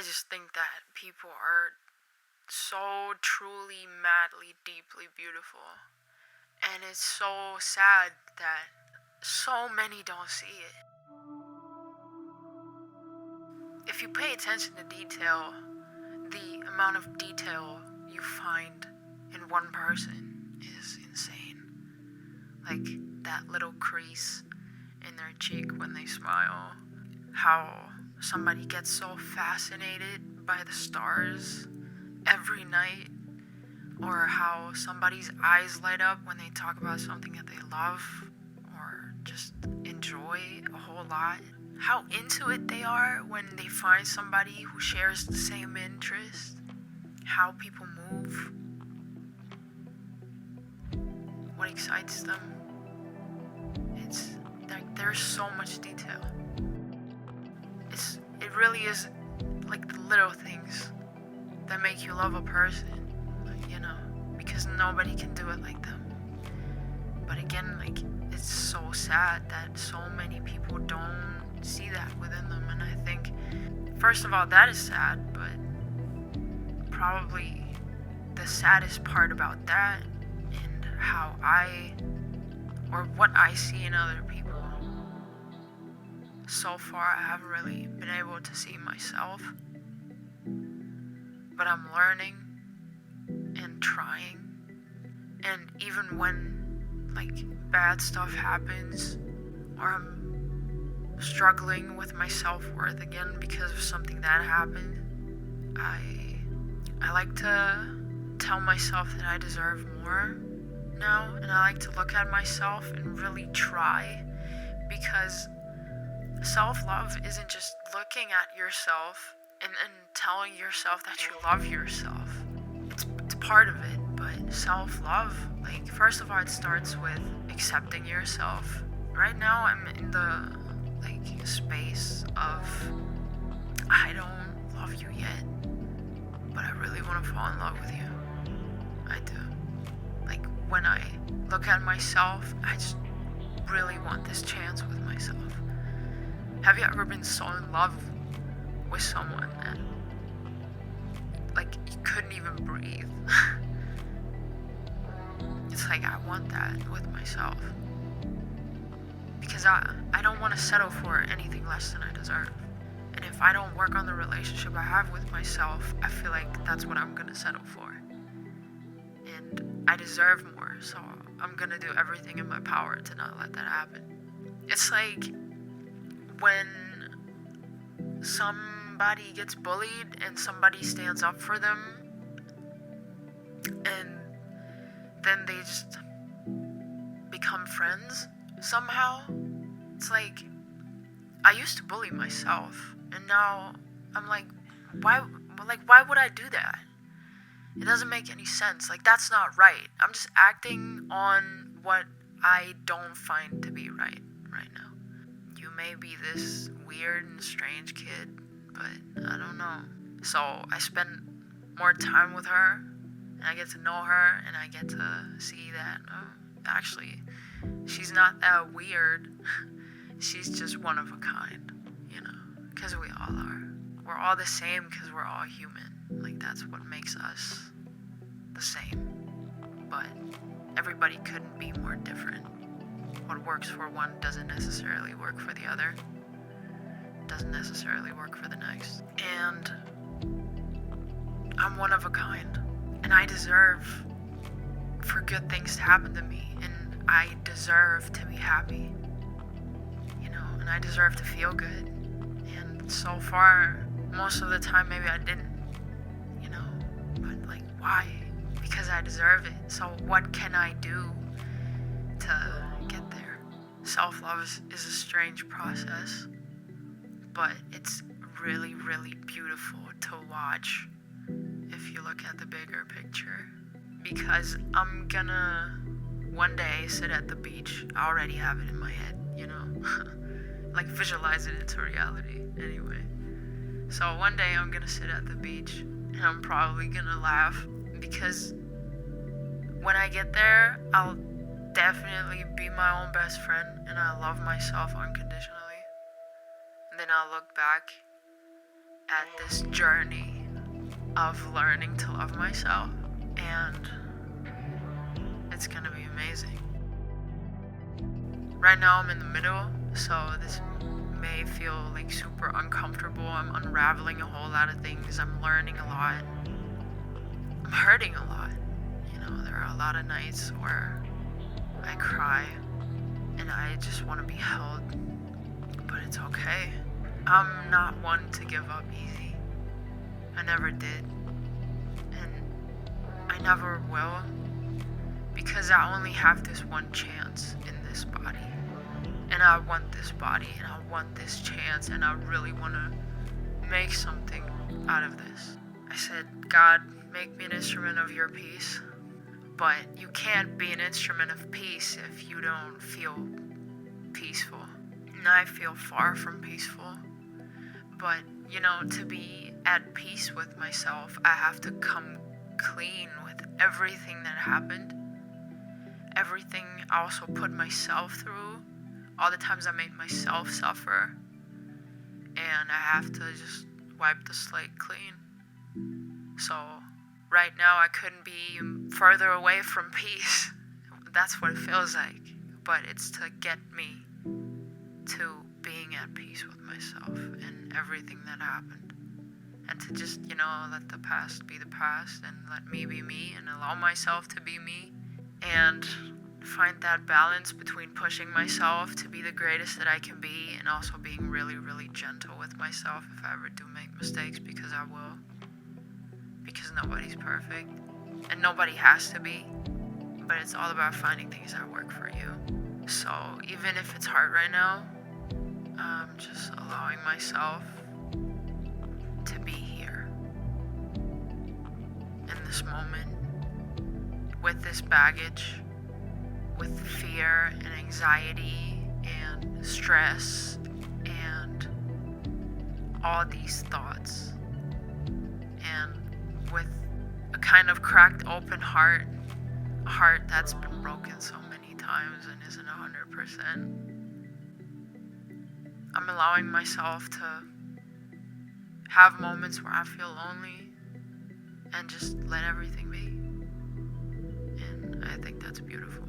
I just think that people are so truly, madly, deeply beautiful. And it's so sad that so many don't see it. If you pay attention to detail, the amount of detail you find in one person is insane. Like that little crease in their cheek when they smile. How somebody gets so fascinated by the stars every night. Or how somebody's eyes light up when they talk about something that they love or just enjoy a whole lot. How into it they are when they find somebody who shares the same interest. How people move. What excites them. It's like there's so much detail. It really is like the little things that make you love a person, because nobody can do it like them. But again, like, it's so sad that so many people don't see that within them. And I think, first of all, that is sad, but probably the saddest part about that and what I see in other people. So far, I haven't really been able to see myself, but I'm learning and trying. And even when, like, bad stuff happens, or I'm struggling with my self-worth again because of something that happened, I like to tell myself that I deserve more now, and I like to look at myself and really try, because self-love isn't just looking at yourself and telling yourself that you love yourself. It's part of it, but self-love, like, first of all, it starts with accepting yourself. Right now, I'm in the, like, space of, I don't love you yet, but I really want to fall in love with you. I do. Like, when I look at myself, I just really want this chance with myself. Have you ever been so in love with someone that, like, you couldn't even breathe? It's like, I want that with myself. Because I don't want to settle for anything less than I deserve. And if I don't work on the relationship I have with myself, I feel like that's what I'm going to settle for. And I deserve more, so I'm going to do everything in my power to not let that happen. It's like when somebody gets bullied and somebody stands up for them, and then they just become friends somehow. It's like, I used to bully myself, and now I'm like, why would I do that? It doesn't make any sense. Like, that's not right. I'm just acting on what I don't find to be right now. You may be this weird and strange kid, but I don't know. So I spend more time with her, and I get to know her, and I get to see that, actually, she's not that weird. She's just one of a kind, because we all are. We're all the same because we're all human. Like, that's what makes us the same. But everybody couldn't be more different. What works for one doesn't necessarily work for the other. Doesn't necessarily work for the next. And I'm one of a kind. And I deserve for good things to happen to me. And I deserve to be happy. And I deserve to feel good. And so far, most of the time, maybe I didn't. But, like, why? Because I deserve it. So what can I do to get there? Self-love is a strange process, but it's really, really beautiful to watch if you look at the bigger picture. Because I'm gonna one day sit at the beach. I already have it in my head, like, visualize it into reality anyway. So one day I'm gonna sit at the beach, and I'm probably gonna laugh, because when I get there, I'll definitely be my own best friend, and I love myself unconditionally. And then I'll look back at this journey of learning to love myself, and it's gonna be amazing. Right now I'm in the middle, so this may feel like super uncomfortable. I'm unraveling a whole lot of things. I'm learning a lot. I'm hurting a lot. There are a lot of nights where I cry and I just want to be held, but it's okay. I'm not one to give up easy. I never did, and I never will, because I only have this one chance in this body, and I want this body, and I want this chance, and I really want to make something out of this. I said, God, make me an instrument of your peace. But you can't be an instrument of peace if you don't feel peaceful. And I feel far from peaceful. But, to be at peace with myself, I have to come clean with everything that happened. Everything I also put myself through. All the times I made myself suffer. And I have to just wipe the slate clean. So right now I couldn't be further away from peace. That's what it feels like. But it's to get me to being at peace with myself and everything that happened. And to just, let the past be the past and let me be me and allow myself to be me. And find that balance between pushing myself to be the greatest that I can be and also being really, really gentle with myself if I ever do make mistakes, because I will. Because nobody's perfect, and nobody has to be, but it's all about finding things that work for you. So even if it's hard right now, I'm just allowing myself to be here in this moment with this baggage, with fear and anxiety and stress and all these thoughts, and with a kind of cracked open heart, a heart that's been broken so many times and isn't 100%. I'm allowing myself to have moments where I feel lonely and just let everything be. And I think that's beautiful.